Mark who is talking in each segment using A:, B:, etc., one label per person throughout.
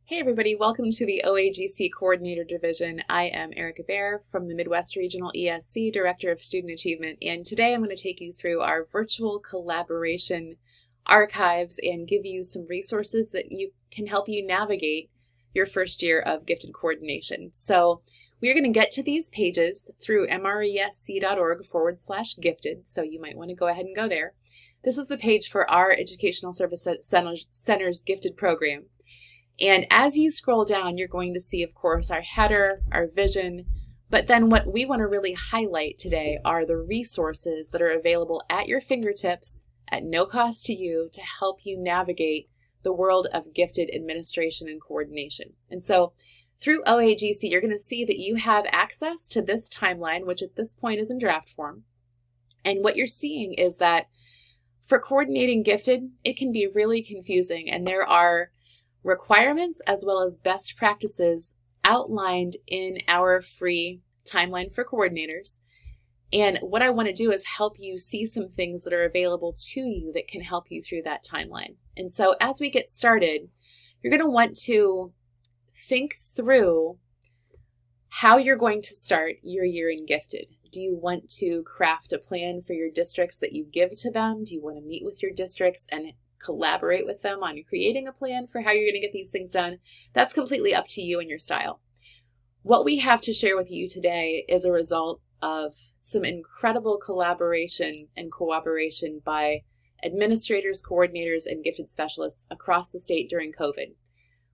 A: Hey everybody, welcome to the OAGC Coordinator Division. I am Erica Bear from the Midwest Regional ESC, Director of Student Achievement, and today I'm going to take you through our virtual collaboration archives and give you some resources that can help you navigate your first year of gifted coordination. So we're going to get to these pages through mresc.org/gifted, so you might want to go ahead and go there. This is the page for our Educational Service Center's gifted program. And as you scroll down, you're going to see, of course, our header, our vision, but then what we want to really highlight today are the resources that are available at your fingertips at no cost to you to help you navigate the world of gifted administration and coordination. And so through OAGC, you're going to see that you have access to this timeline, which at this point is in draft form. And what you're seeing is that for coordinating gifted, it can be really confusing, and there are requirements as well as best practices outlined in our free timeline for coordinators. And what I want to do is help you see some things that are available to you that can help you through that timeline. And so as we get started, you're going to want to think through how you're going to start your year in gifted. Do you want to craft a plan for your districts that you give to them? Do you want to meet with your districts and collaborate with them on creating a plan for how you're going to get these things done? That's completely up to you and your style. What we have to share with you today is a result of some incredible collaboration and cooperation by administrators, coordinators, and gifted specialists across the state during COVID.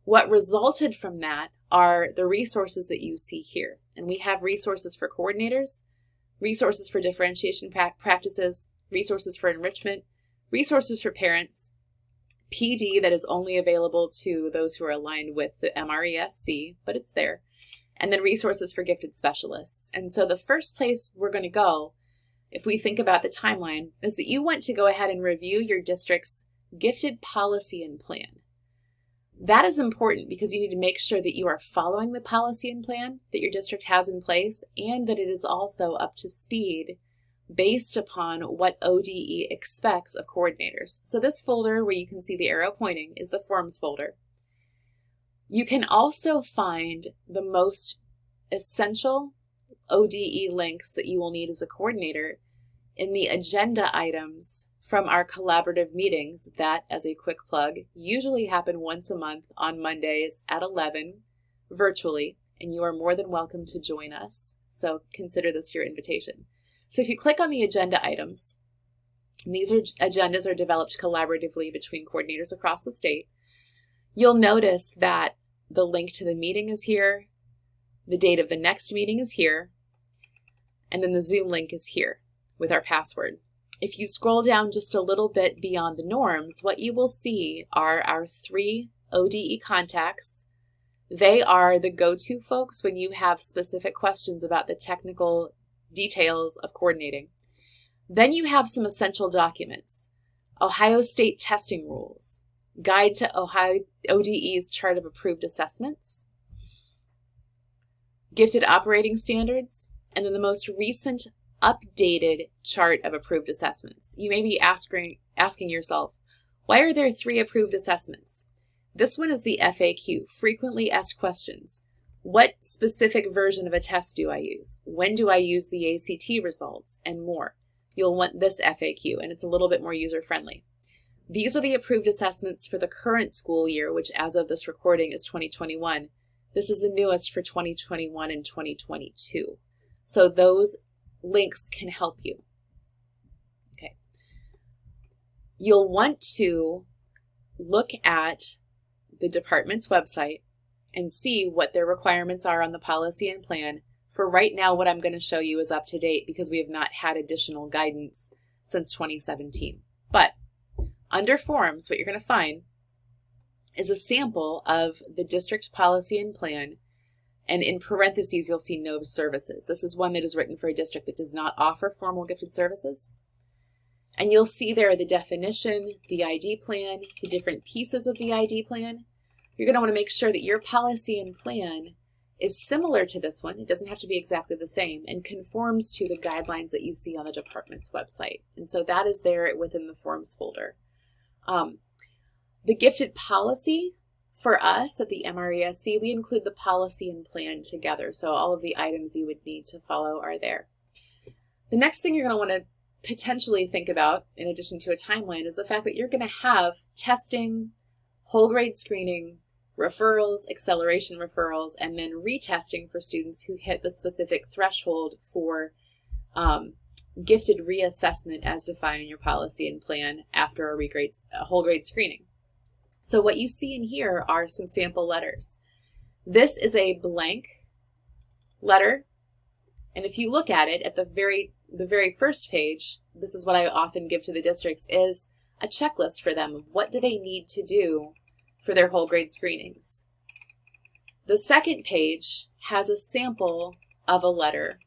A: What resulted from that are the resources that you see here. And we have resources for coordinators, resources for differentiation practices, resources for enrichment, resources for parents, PD that is only available to those who are aligned with the MRESC, but it's there, and then resources for gifted specialists. And so the first place we're going to go, if we think about the timeline, is that you want to go ahead and review your district's gifted policy and plan. That is important because you need to make sure that you are following the policy and plan that your district has in place and that it is also up to speed based upon what ODE expects of coordinators. So this folder where you can see the arrow pointing is the forms folder. You can also find the most essential ODE links that you will need as a coordinator in the agenda items from our collaborative meetings that, as a quick plug, usually happen once a month on Mondays at 11 virtually, and you are more than welcome to join us. So consider this your invitation. So if you click on the agenda items, these agendas are developed collaboratively between coordinators across the state, you'll notice that the link to the meeting is here, the date of the next meeting is here, and then the Zoom link is here with our password. If you scroll down just a little bit beyond the norms, what you will see are our 3 ODE contacts. They are the go-to folks when you have specific questions about the technical details of coordinating. Then you have some essential documents: Ohio State testing rules, guide to Ohio ODE's chart of approved assessments, gifted operating standards, and then the most recent updated chart of approved assessments. You may be asking yourself, why are there 3 approved assessments? This one is the FAQ, frequently asked questions. What specific version of a test do I use? When do I use the ACT results? And more. You'll want this FAQ, and it's a little bit more user-friendly. These are the approved assessments for the current school year, which as of this recording is 2021. This is the newest for 2021 and 2022. So those links can help you. Okay. You'll want to look at the department's website and see what their requirements are on the policy and plan. For right now, what I'm going to show you is up to date because we have not had additional guidance since 2017. But under forms, what you're going to find is a sample of the district policy and plan, and in parentheses, you'll see no services. This is one that is written for a district that does not offer formal gifted services. And you'll see there the definition, the ID plan, the different pieces of the ID plan. You're going to want to make sure that your policy and plan is similar to this one. It doesn't have to be exactly the same, and conforms to the guidelines that you see on the department's website. And so that is there within the forms folder. The gifted policy For us at the MRESC, we include the policy and plan together, so all of the items you would need to follow are there. The next thing you're going to want to potentially think about, in addition to a timeline, is the fact that you're going to have testing, whole grade screening, referrals, acceleration referrals, and then retesting for students who hit the specific threshold for gifted reassessment as defined in your policy and plan after a whole grade screening. So what you see in here are some sample letters. This is a blank letter, and if you look at it at the very first page, this is what I often give to the districts, is a checklist for them of what do they need to do for their whole grade screenings. The second page has a sample of a letter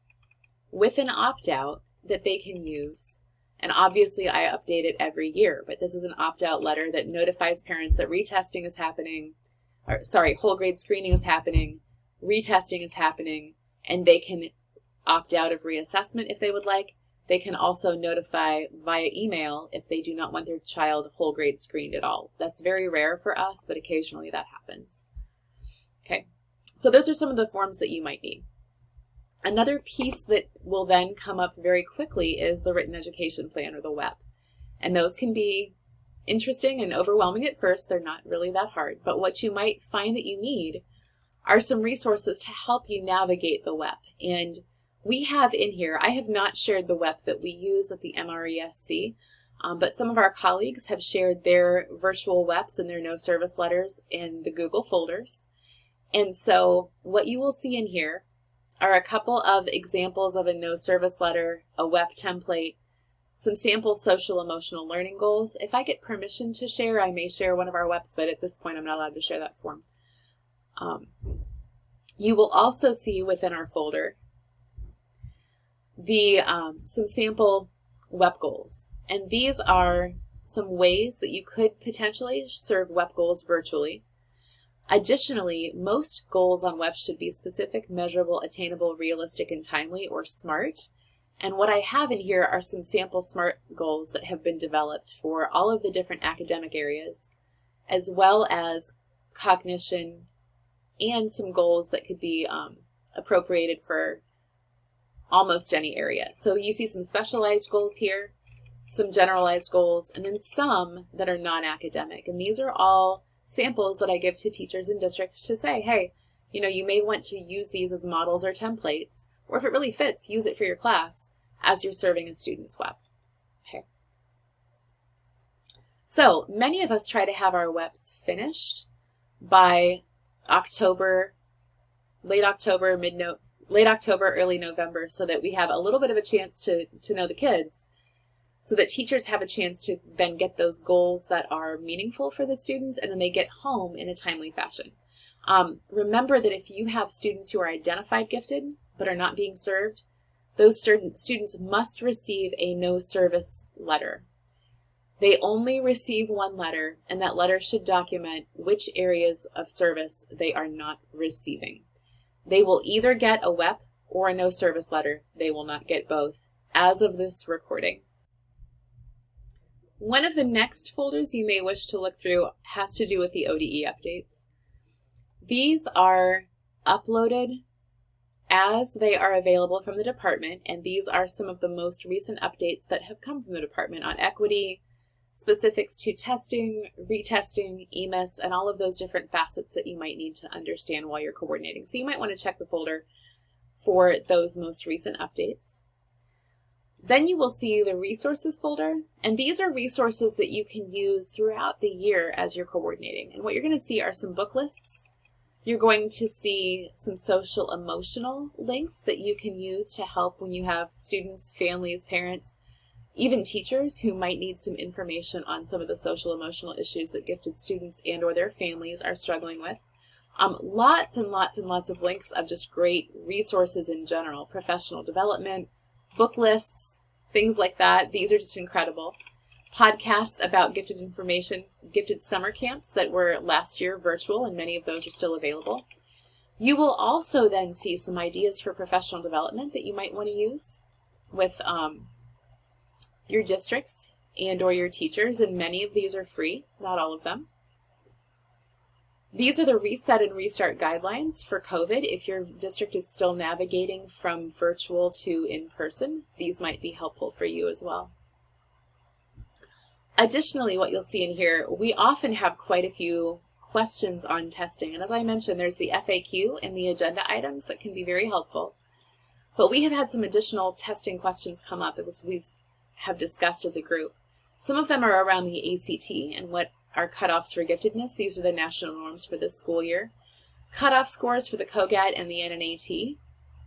A: with an opt-out that they can use. And obviously I update it every year, but this is an opt-out letter that notifies parents that retesting is happening, whole grade screening is happening, retesting is happening, and they can opt out of reassessment if they would like. They can also notify via email if they do not want their child whole grade screened at all. That's very rare for us, but occasionally that happens. Okay, so those are some of the forms that you might need. Another piece that will then come up very quickly is the written education plan, or the WEP. And those can be interesting and overwhelming at first. They're not really that hard. But what you might find that you need are some resources to help you navigate the WEP. And we have in here, I have not shared the WEP that we use at the MRESC, but some of our colleagues have shared their virtual WEPs and their no service letters in the Google folders. And so what you will see in here are a couple of examples of a no service letter, a WEP template, some sample social emotional learning goals. If I get permission to share, I may share one of our WEPs, but at this point I'm not allowed to share that form. You will also see within our folder the some sample WEP goals. And these are some ways that you could potentially serve WEP goals virtually. Additionally, most goals on WEP should be specific, measurable, attainable, realistic, and timely, or SMART. And what I have in here are some sample SMART goals that have been developed for all of the different academic areas, as well as cognition, and some goals that could be appropriated for almost any area. So you see some specialized goals here, some generalized goals, and then some that are non-academic. And these are all samples that I give to teachers and districts to say, hey, you know, you may want to use these as models or templates, or if it really fits, use it for your class as you're serving a student's WEP. Okay. So many of us try to have our WEPs finished by October, late October, early November, so that we have a little bit of a chance to know the kids, so that teachers have a chance to then get those goals that are meaningful for the students, and then they get home in a timely fashion. Remember that if you have students who are identified gifted but are not being served, those students must receive a no service letter. They only receive one letter, and that letter should document which areas of service they are not receiving. They will either get a WEP or a no service letter. They will not get both as of this recording. One of the next folders you may wish to look through has to do with the ODE updates. These are uploaded as they are available from the department, and these are some of the most recent updates that have come from the department on equity, specifics to testing, retesting, EMIS, and all of those different facets that you might need to understand while you're coordinating. So you might want to check the folder for those most recent updates. Then you will see the resources folder, and these are resources that you can use throughout the year as you're coordinating. And what you're going to see are some book lists. You're going to see some social emotional links that you can use to help when you have students, families, parents, even teachers who might need some information on some of the social emotional issues that gifted students and or their families are struggling with. Lots and lots and lots of links of just great resources in general, professional development, book lists, things like that. These are just incredible. Podcasts about gifted information, gifted summer camps that were last year virtual, and many of those are still available. You will also then see some ideas for professional development that you might want to use with your districts and or your teachers, and many of these are free, not all of them. These are the reset and restart guidelines for COVID. If your district is still navigating from virtual to in-person, these might be helpful for you as well. Additionally, what you'll see in here, we often have quite a few questions on testing. And as I mentioned, there's the FAQ and the agenda items that can be very helpful. But we have had some additional testing questions come up as we have discussed as a group. Some of them are around the ACT and what are cutoffs for giftedness. These are the national norms for this school year. Cutoff scores for the COGAT and the NNAT.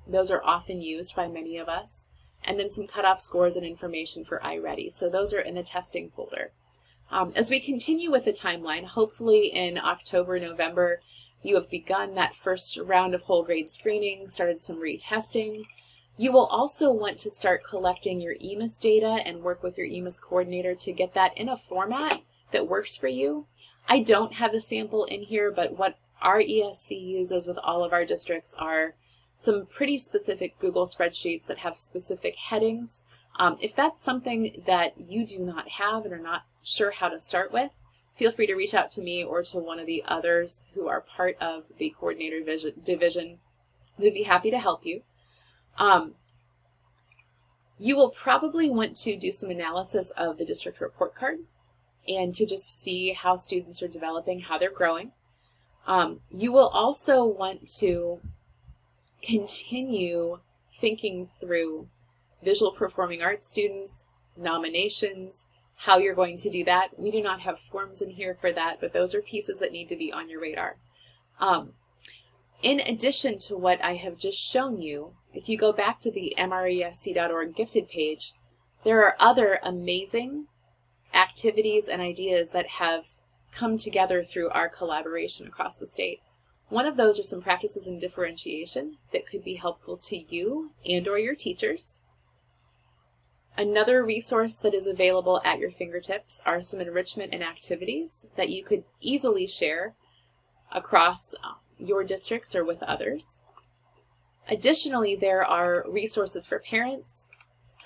A: Those are often used by many of us. And then some cutoff scores and information for iReady. So those are in the testing folder. As we continue with the timeline, hopefully in October, November, you have begun that first round of whole grade screening, started some retesting. You will also want to start collecting your EMIS data and work with your EMIS coordinator to get that in a format that works for you. I don't have a sample in here, but what our ESC uses with all of our districts are some pretty specific Google spreadsheets that have specific headings. If that's something that you do not have and are not sure how to start with, feel free to reach out to me or to one of the others who are part of the coordinator division. We'd be happy to help you. You will probably want to do some analysis of the district report card and to just see how students are developing, how they're growing. You will also want to continue thinking through visual performing arts students, nominations, how you're going to do that. We do not have forms in here for that, but those are pieces that need to be on your radar. In addition to what I have just shown you, if you go back to the mresc.org gifted page, there are other amazing activities and ideas that have come together through our collaboration across the state. One of those are some practices in differentiation that could be helpful to you and or your teachers. Another resource that is available at your fingertips are some enrichment and activities that you could easily share across your districts or with others. Additionally, there are resources for parents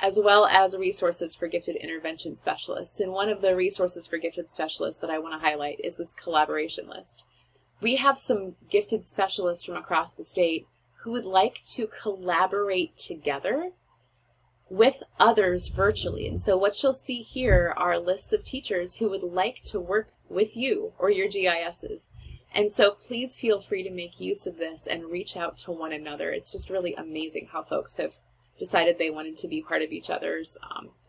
A: as well as resources for gifted intervention specialists. And one of the resources for gifted specialists that I want to highlight is this collaboration list. We have some gifted specialists from across the state who would like to collaborate together with others virtually. And so what you'll see here are lists of teachers who would like to work with you or your GISs. And so please feel free to make use of this and reach out to one another. It's just really amazing how folks have decided they wanted to be part of each other's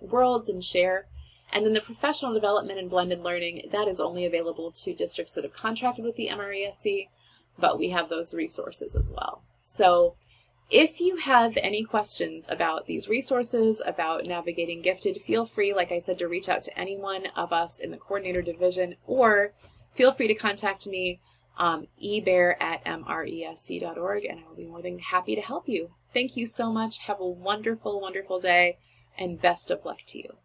A: worlds and share. And then the professional development and blended learning, that is only available to districts that have contracted with the MRESC, but we have those resources as well. So if you have any questions about these resources, about navigating gifted, feel free, like I said, to reach out to any one of us in the coordinator division, or feel free to contact me, ebear@mresc.org, and I will be more than happy to help you. Thank you so much. Have a wonderful, wonderful day, and best of luck to you.